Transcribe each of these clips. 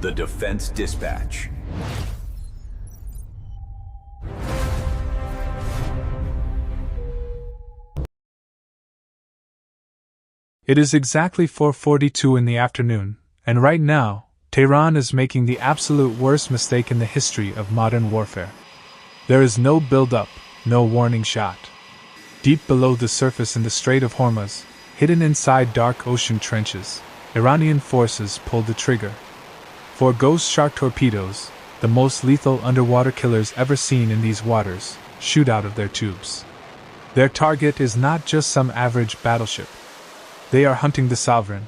The Defense Dispatch. It is exactly 4:42 in the afternoon, and right now, Tehran is making the absolute worst mistake in the history of modern warfare. There is no build-up, no warning shot. Deep below the surface in the Strait of Hormuz, hidden inside dark ocean trenches, Iranian forces pulled the trigger. 4 Ghost Shark torpedoes, the most lethal underwater killers ever seen in these waters, shoot out of their tubes. Their target is not just some average battleship. They are hunting the Sovereign.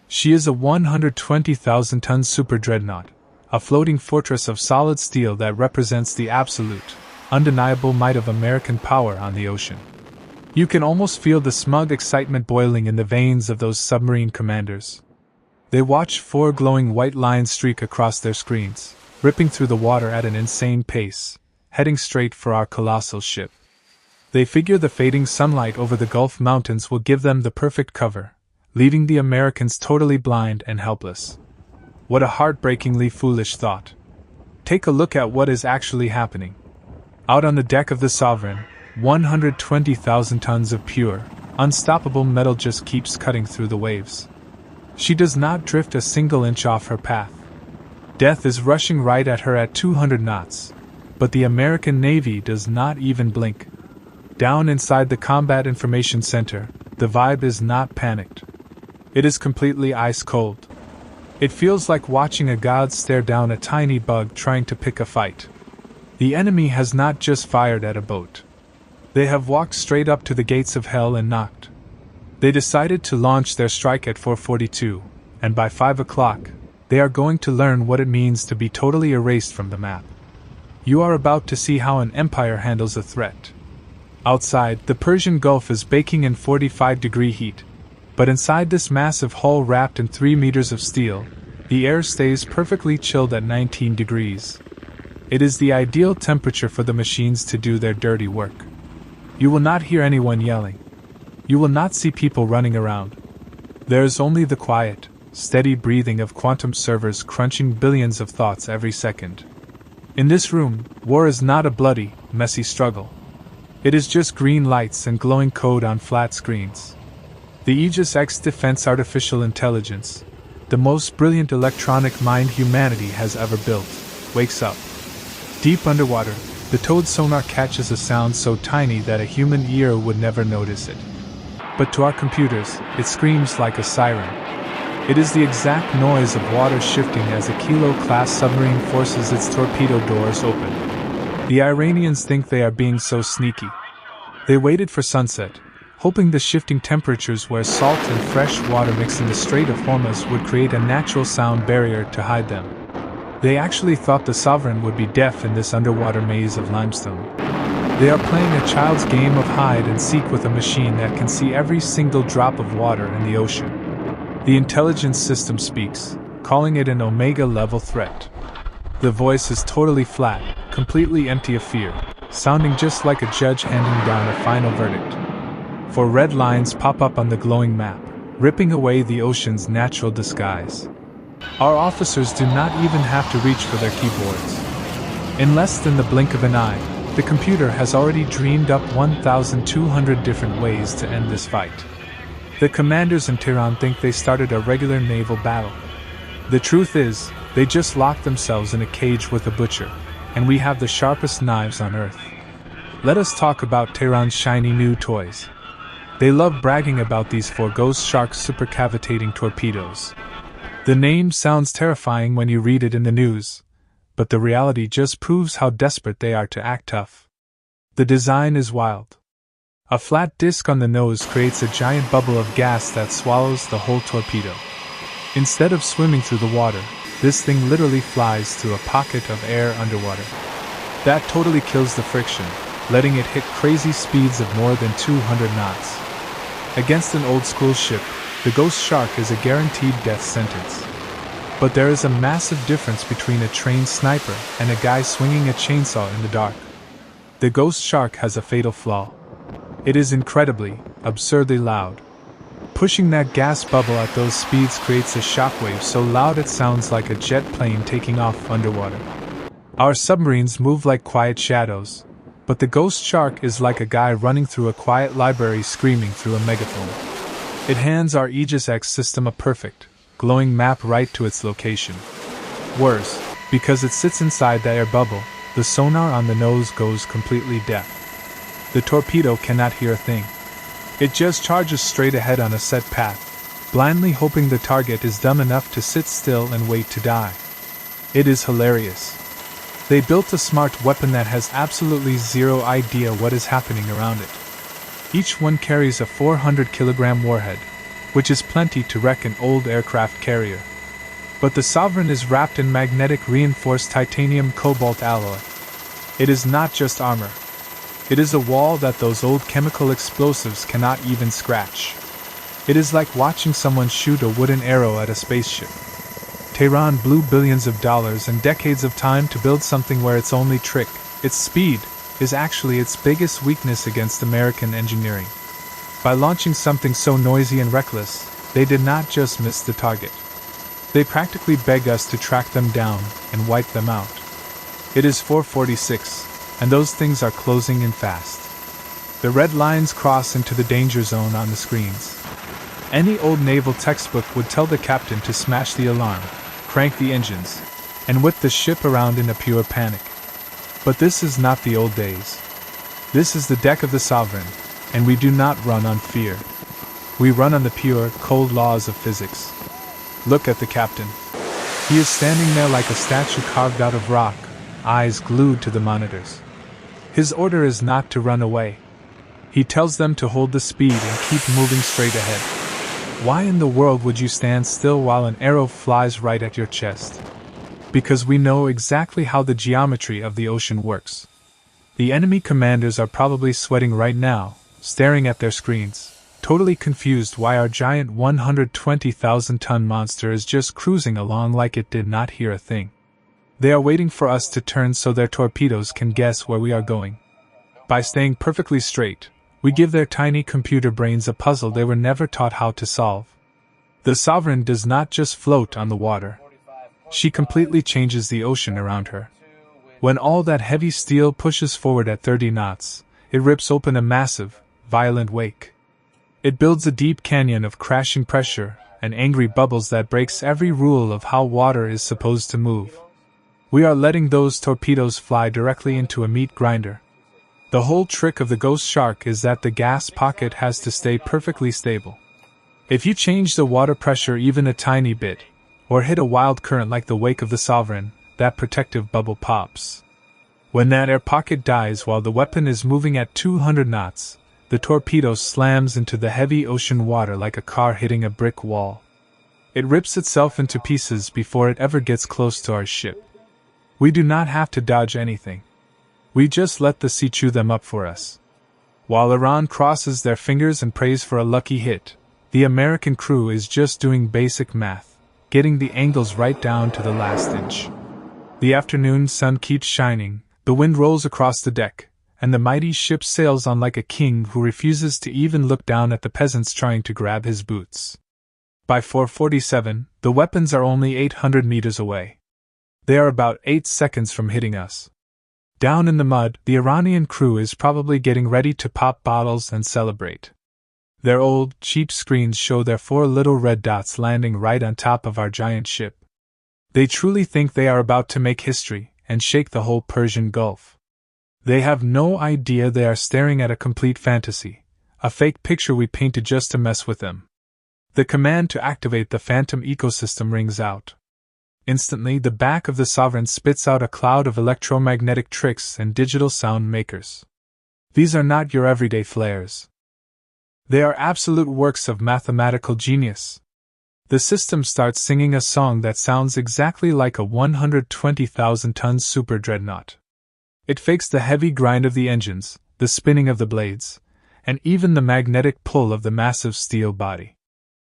She is a 120,000-ton super-dreadnought, a floating fortress of solid steel that represents the absolute, undeniable might of American power on the ocean. You can almost feel the smug excitement boiling in the veins of those submarine commanders. They watch 4 glowing white lines streak across their screens, ripping through the water at an insane pace, heading straight for our colossal ship. They figure the fading sunlight over the Gulf Mountains will give them the perfect cover, leaving the Americans totally blind and helpless. What a heartbreakingly foolish thought. Take a look at what is actually happening. Out on the deck of the Sovereign, 120,000 tons of pure, unstoppable metal just keeps cutting through the waves. She does not drift a single inch off her path. Death is rushing right at her at 200 knots, but the American Navy does not even blink. Down inside the Combat Information Center, the vibe is not panicked. It is completely ice cold. It feels like watching a god stare down a tiny bug trying to pick a fight. The enemy has not just fired at a boat. They have walked straight up to the gates of hell and knocked. They decided to launch their strike at 4:42, and by 5 o'clock, they are going to learn what it means to be totally erased from the map. You are about to see how an empire handles a threat. Outside, the Persian Gulf is baking in 45-degree heat, but inside this massive hull wrapped in 3 meters of steel, the air stays perfectly chilled at 19 degrees. It is the ideal temperature for the machines to do their dirty work. You will not hear anyone yelling. You will not see people running around. There is only the quiet, steady breathing of quantum servers crunching billions of thoughts every second. In this room, war is not a bloody, messy struggle. It is just green lights and glowing code on flat screens. The Aegis X Defense Artificial Intelligence, the most brilliant electronic mind humanity has ever built, wakes up. Deep underwater, the towed sonar catches a sound so tiny that a human ear would never notice it. But to our computers, it screams like a siren. It is the exact noise of water shifting as the Kilo-class submarine forces its torpedo doors open. The Iranians think they are being so sneaky. They waited for sunset, hoping the shifting temperatures where salt and fresh water mixed in the Strait of Hormuz would create a natural sound barrier to hide them. They actually thought the Sovereign would be deaf in this underwater maze of limestone. They are playing a child's game of hide and seek with a machine that can see every single drop of water in the ocean. The intelligence system speaks, calling it an Omega-level threat. The voice is totally flat, completely empty of fear, sounding just like a judge handing down a final verdict. 4 red lines pop up on the glowing map, ripping away the ocean's natural disguise. Our officers do not even have to reach for their keyboards. In less than the blink of an eye, the computer has already dreamed up 1,200 different ways to end this fight. The commanders in Tehran think they started a regular naval battle. The truth is, they just locked themselves in a cage with a butcher, and we have the sharpest knives on earth. Let us talk about Tehran's shiny new toys. They love bragging about these 4 Ghost Shark supercavitating torpedoes. The name sounds terrifying when you read it in the news, but the reality just proves how desperate they are to act tough. The design is wild. A flat disc on the nose creates a giant bubble of gas that swallows the whole torpedo. Instead of swimming through the water, this thing literally flies through a pocket of air underwater. That totally kills the friction, letting it hit crazy speeds of more than 200 knots. Against an old-school ship, the Ghost Shark is a guaranteed death sentence. But there is a massive difference between a trained sniper and a guy swinging a chainsaw in the dark. The Ghost Shark has a fatal flaw. It is incredibly, absurdly loud. Pushing that gas bubble at those speeds creates a shockwave so loud it sounds like a jet plane taking off underwater. Our submarines move like quiet shadows, but the ghost shark is like a guy running through a quiet library screaming through a megaphone. It hands our Aegis X system a perfect, glowing map right to its location. Worse, because it sits inside the air bubble, the sonar on the nose goes completely deaf. The torpedo cannot hear a thing. It just charges straight ahead on a set path, blindly hoping the target is dumb enough to sit still and wait to die. It is hilarious. They built a smart weapon that has absolutely zero idea what is happening around it. Each one carries a 400-kilogram warhead, which is plenty to wreck an old aircraft carrier. But the Sovereign is wrapped in magnetic reinforced titanium cobalt alloy. It is not just armor. It is a wall that those old chemical explosives cannot even scratch. It is like watching someone shoot a wooden arrow at a spaceship. Tehran blew billions of dollars and decades of time to build something where its only trick, its speed, is actually its biggest weakness against American engineering. By launching something so noisy and reckless, they did not just miss the target. They practically beg us to track them down and wipe them out. It is 4:46, and those things are closing in fast. The red lines cross into the danger zone on the screens. Any old naval textbook would tell the captain to smash the alarm, crank the engines, and whip the ship around in a pure panic. But this is not the old days. This is the deck of the Sovereign, and we do not run on fear. We run on the pure, cold laws of physics. Look at the captain. He is standing there like a statue carved out of rock, eyes glued to the monitors. His order is not to run away. He tells them to hold the speed and keep moving straight ahead. Why in the world would you stand still while an arrow flies right at your chest? Because we know exactly how the geometry of the ocean works. The enemy commanders are probably sweating right now, staring at their screens, totally confused why our giant 120,000-ton monster is just cruising along like it did not hear a thing. They are waiting for us to turn so their torpedoes can guess where we are going. By staying perfectly straight, we give their tiny computer brains a puzzle they were never taught how to solve. The Sovereign does not just float on the water. She completely changes the ocean around her. When all that heavy steel pushes forward at 30 knots, it rips open a massive, violent wake. It builds a deep canyon of crashing pressure and angry bubbles that breaks every rule of how water is supposed to move. We are letting those torpedoes fly directly into a meat grinder. The whole trick of the ghost shark is that the gas pocket has to stay perfectly stable. If you change the water pressure even a tiny bit, or hit a wild current like the wake of the Sovereign, that protective bubble pops. When that air pocket dies while the weapon is moving at 200 knots, the torpedo slams into the heavy ocean water like a car hitting a brick wall. It rips itself into pieces before it ever gets close to our ship. We do not have to dodge anything. We just let the sea chew them up for us. While Iran crosses their fingers and prays for a lucky hit, the American crew is just doing basic math, getting the angles right down to the last inch. The afternoon sun keeps shining, the wind rolls across the deck, and the mighty ship sails on like a king who refuses to even look down at the peasants trying to grab his boots. By 4:47, the weapons are only 800 meters away. They are about 8 seconds from hitting us. Down in the mud, the Iranian crew is probably getting ready to pop bottles and celebrate. Their old, cheap screens show their 4 little red dots landing right on top of our giant ship. They truly think they are about to make history and shake the whole Persian Gulf. They have no idea they are staring at a complete fantasy, a fake picture we painted just to mess with them. The command to activate the Phantom ecosystem rings out. Instantly, the back of the Sovereign spits out a cloud of electromagnetic tricks and digital sound makers. These are not your everyday flares. They are absolute works of mathematical genius. The system starts singing a song that sounds exactly like a 120,000-ton super-dreadnought. It fakes the heavy grind of the engines, the spinning of the blades, and even the magnetic pull of the massive steel body.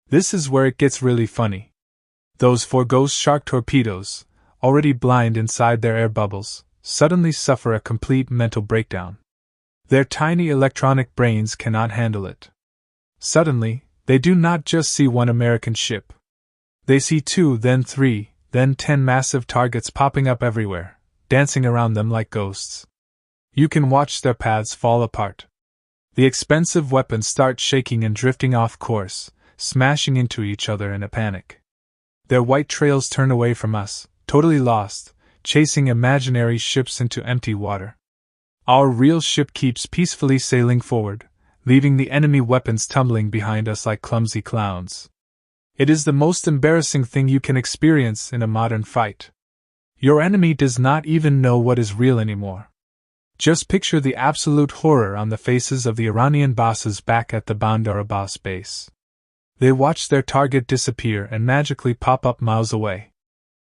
This is where it gets really funny. Those 4 ghost shark torpedoes, already blind inside their air bubbles, suddenly suffer a complete mental breakdown. Their tiny electronic brains cannot handle it. Suddenly, They do not just see one American ship. They see 2, then 3, then 10 massive targets popping up everywhere, dancing around them like ghosts. You can watch their paths fall apart. The expensive weapons start shaking and drifting off course, smashing into each other in a panic. Their white trails turn away from us, totally lost, chasing imaginary ships into empty water. Our real ship keeps peacefully sailing forward, leaving the enemy weapons tumbling behind us like clumsy clowns. It is the most embarrassing thing you can experience in a modern fight. Your enemy does not even know what is real anymore. Just picture the absolute horror on the faces of the Iranian bosses back at the Bandar Abbas base. They watch their target disappear and magically pop up miles away.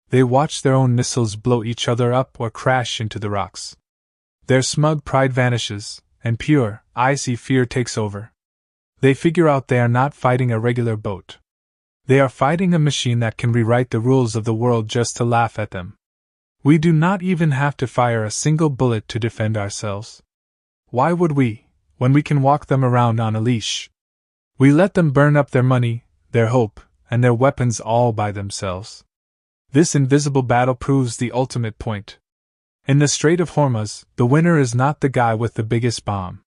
They watch their own missiles blow each other up or crash into the rocks. Their smug pride vanishes, and pure, icy fear takes over. They figure out they are not fighting a regular boat. They are fighting a machine that can rewrite the rules of the world just to laugh at them. We do not even have to fire a single bullet to defend ourselves. Why would we, when we can walk them around on a leash? We let them burn up their money, their hope, and their weapons all by themselves. This invisible battle proves the ultimate point. In the Strait of Hormuz, the winner is not the guy with the biggest bomb.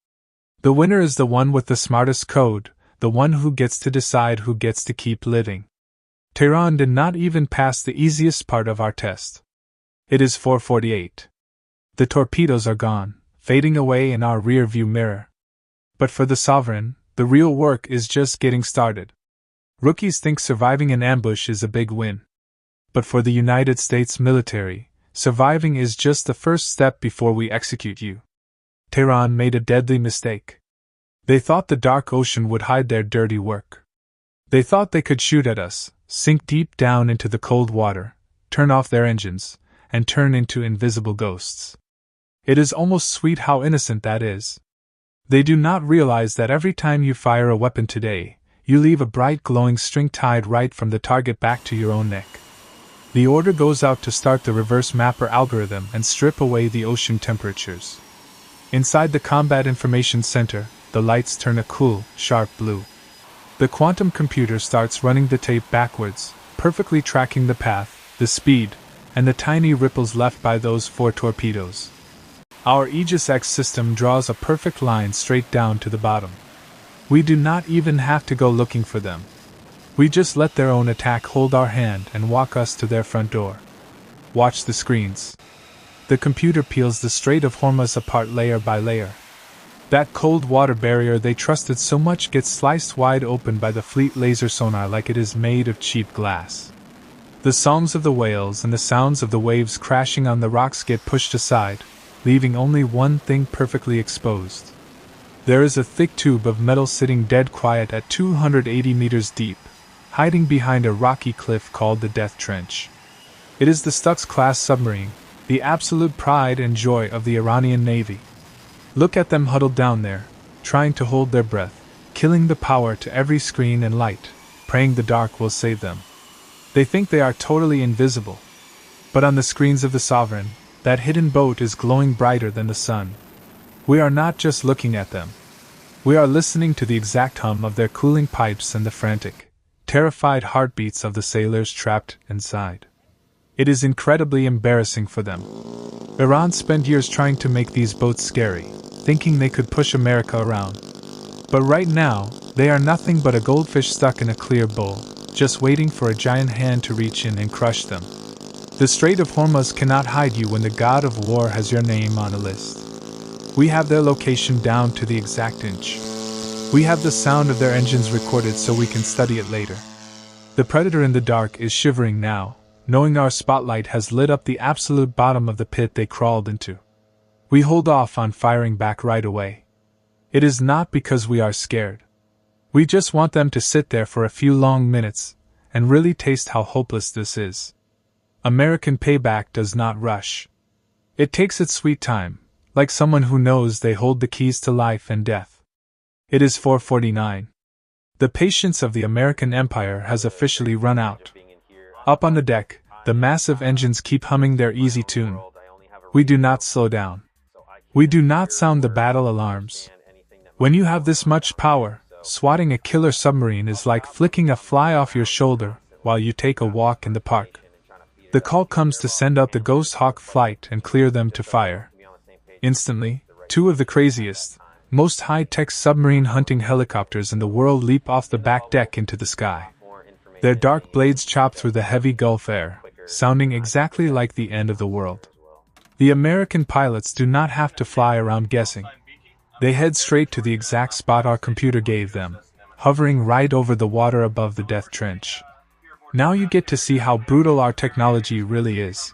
The winner is the one with the smartest code, the one who gets to decide who gets to keep living. Tehran did not even pass the easiest part of our test. It is 4:48. The torpedoes are gone, fading away in our rear-view mirror. But for the Sovereign, the real work is just getting started. Rookies think surviving an ambush is a big win. But for the United States military, surviving is just the first step before we execute you. Tehran made a deadly mistake. They thought the dark ocean would hide their dirty work. They thought they could shoot at us, sink deep down into the cold water, turn off their engines, and turn into invisible ghosts. It is almost sweet how innocent that is. They do not realize that every time you fire a weapon today, you leave a bright glowing string tied right from the target back to your own neck. The order goes out to start the reverse mapper algorithm and strip away the ocean temperatures. Inside the Combat Information Center, the lights turn a cool, sharp blue. The quantum computer starts running the tape backwards, perfectly tracking the path, the speed, and the tiny ripples left by those 4 torpedoes. Our Aegis X system draws a perfect line straight down to the bottom. We do not even have to go looking for them. We just let their own attack hold our hand and walk us to their front door. Watch the screens. The computer peels the Strait of Hormuz apart layer by layer. That cold water barrier they trusted so much gets sliced wide open by the fleet laser sonar like it is made of cheap glass. The songs of the whales and the sounds of the waves crashing on the rocks get pushed aside, leaving only one thing perfectly exposed. There is a thick tube of metal sitting dead quiet at 280 meters deep, hiding behind a rocky cliff called the Death Trench. It is the Styx-class submarine, the absolute pride and joy of the Iranian Navy. Look at them huddled down there, trying to hold their breath, killing the power to every screen and light, praying the dark will save them. They think they are totally invisible. But on the screens of the Sovereign, that hidden boat is glowing brighter than the sun. We are not just looking at them. We are listening to the exact hum of their cooling pipes and the frantic, terrified heartbeats of the sailors trapped inside. It is incredibly embarrassing for them. Iran spent years trying to make these boats scary, thinking they could push America around. But right now, they are nothing but a goldfish stuck in a clear bowl, just waiting for a giant hand to reach in and crush them. The Strait of Hormuz cannot hide you when the god of war has your name on a list. We have their location down to the exact inch. We have the sound of their engines recorded so we can study it later. The predator in the dark is shivering now, knowing our spotlight has lit up the absolute bottom of the pit they crawled into. We hold off on firing back right away. It is not because we are scared. We just want them to sit there for a few long minutes and really taste how hopeless this is. American payback does not rush. It takes its sweet time, like someone who knows they hold the keys to life and death. It is 4:49. The patience of the American Empire has officially run out. Up on the deck, the massive engines keep humming their easy tune. We do not slow down. We do not sound the battle alarms. When you have this much power, swatting a killer submarine is like flicking a fly off your shoulder while you take a walk in the park. The call comes to send out the Ghost Hawk flight and clear them to fire. Instantly, two of the craziest, most high-tech submarine hunting helicopters in the world leap off the back deck into the sky. Their dark blades chop through the heavy Gulf air, sounding exactly like the end of the world. The American pilots do not have to fly around guessing. They head straight to the exact spot our computer gave them, hovering right over the water above the death trench. Now you get to see how brutal our technology really is.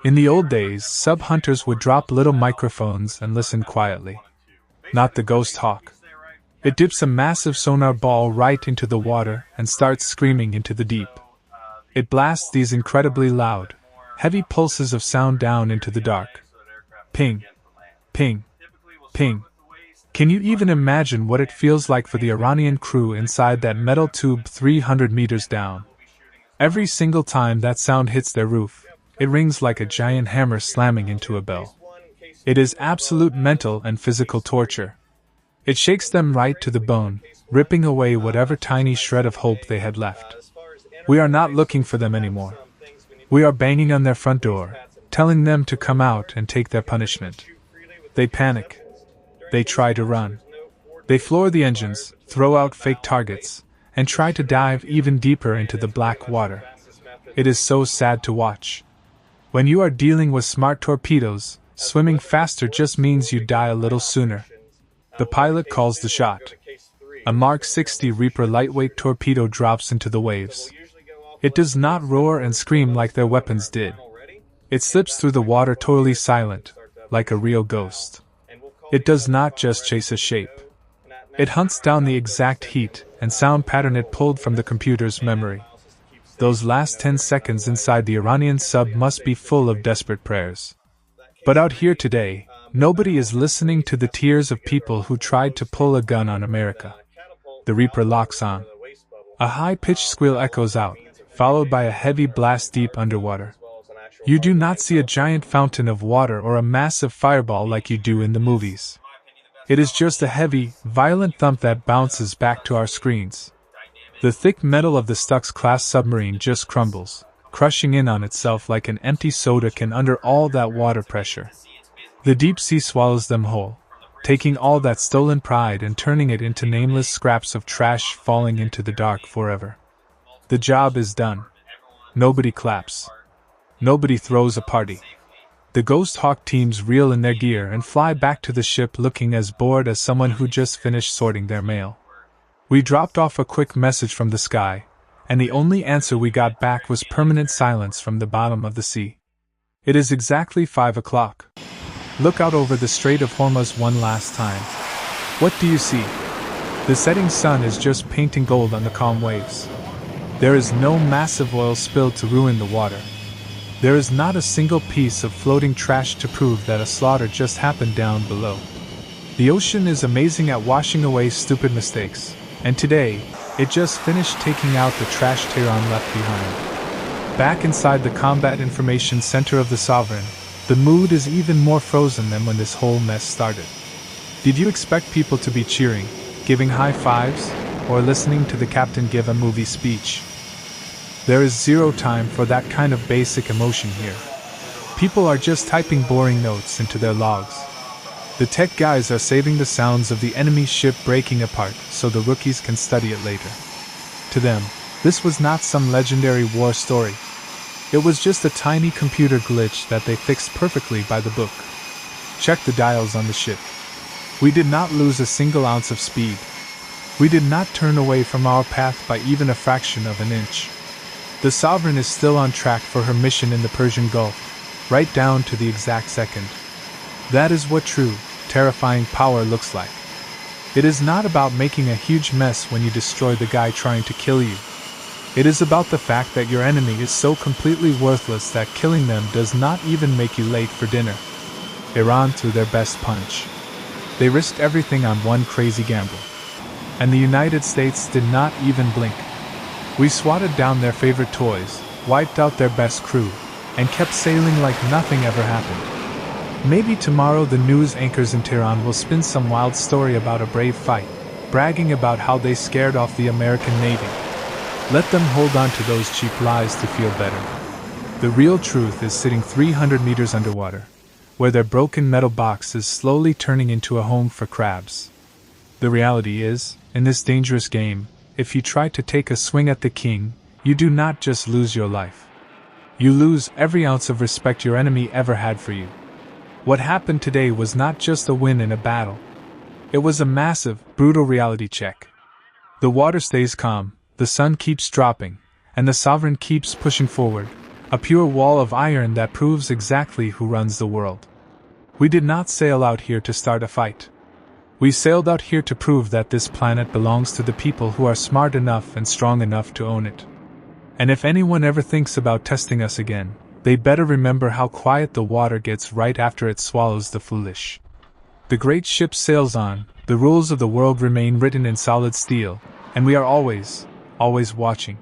In the old days, sub-hunters would drop little microphones and listen quietly. Not the Ghost Hawk. It dips a massive sonar ball right into the water and starts screaming into the deep. It blasts these incredibly loud, heavy pulses of sound down into the dark. Ping, ping, ping. Can you even imagine what it feels like for the Iranian crew inside that metal tube 300 meters down? Every single time that sound hits their roof, it rings like a giant hammer slamming into a bell. It is absolute mental and physical torture. It shakes them right to the bone, ripping away whatever tiny shred of hope they had left. We are not looking for them anymore. We are banging on their front door, telling them to come out and take their punishment. They panic. They try to run. They floor the engines, throw out fake targets, and try to dive even deeper into the black water. It is so sad to watch. When you are dealing with smart torpedoes, swimming faster just means you die a little sooner. The pilot calls the shot. A Mark 60 Reaper lightweight torpedo drops into the waves. It does not roar and scream like their weapons did. It slips through the water totally silent, like a real ghost. It does not just chase a shape. It hunts down the exact heat and sound pattern it pulled from the computer's memory. Those last 10 seconds inside the Iranian sub must be full of desperate prayers. But out here today, nobody is listening to the tears of people who tried to pull a gun on America. The Reaper locks on. A high-pitched squeal echoes out, followed by a heavy blast deep underwater. You do not see a giant fountain of water or a massive fireball like you do in the movies. It is just a heavy, violent thump that bounces back to our screens. The thick metal of the Styx-class submarine just crumbles, crushing in on itself like an empty soda can under all that water pressure. The deep sea swallows them whole, taking all that stolen pride and turning it into nameless scraps of trash falling into the dark forever. The job is done. Nobody claps. Nobody throws a party. The Ghost Hawk teams reel in their gear and fly back to the ship looking as bored as someone who just finished sorting their mail. We dropped off a quick message from the sky, and the only answer we got back was permanent silence from the bottom of the sea. It is exactly 5 o'clock. Look out over the Strait of Hormuz one last time. What do you see? The setting sun is just painting gold on the calm waves. There is no massive oil spill to ruin the water. There is not a single piece of floating trash to prove that a slaughter just happened down below. The ocean is amazing at washing away stupid mistakes, and today, it just finished taking out the trash Tehran left behind. Back inside the Combat Information Center of the Sovereign, the mood is even more frozen than when this whole mess started. Did you expect people to be cheering, giving high fives, or listening to the captain give a movie speech? There is zero time for that kind of basic emotion here. People are just typing boring notes into their logs. The tech guys are saving the sounds of the enemy ship breaking apart so the rookies can study it later. To them, this was not some legendary war story. It was just a tiny computer glitch that they fixed perfectly by the book. Check the dials on the ship. We did not lose a single ounce of speed. We did not turn away from our path by even a fraction of an inch. The Sovereign is still on track for her mission in the Persian Gulf, right down to the exact second. That is what true, terrifying power looks like. It is not about making a huge mess when you destroy the guy trying to kill you. It is about the fact that your enemy is so completely worthless that killing them does not even make you late for dinner. Iran threw their best punch. They risked everything on one crazy gamble. And the United States did not even blink. We swatted down their favorite toys, wiped out their best crew, and kept sailing like nothing ever happened. Maybe tomorrow the news anchors in Tehran will spin some wild story about a brave fight, bragging about how they scared off the American Navy. Let them hold on to those cheap lies to feel better. The real truth is sitting 300 meters underwater, where their broken metal box is slowly turning into a home for crabs. The reality is, in this dangerous game, if you try to take a swing at the king, you do not just lose your life. You lose every ounce of respect your enemy ever had for you. What happened today was not just a win in a battle. It was a massive, brutal reality check. The water stays calm, the sun keeps dropping, and the sovereign keeps pushing forward, a pure wall of iron that proves exactly who runs the world. We did not sail out here to start a fight. We sailed out here to prove that this planet belongs to the people who are smart enough and strong enough to own it. And if anyone ever thinks about testing us again, they better remember how quiet the water gets right after it swallows the foolish. The great ship sails on, the rules of the world remain written in solid steel, and we are always watching.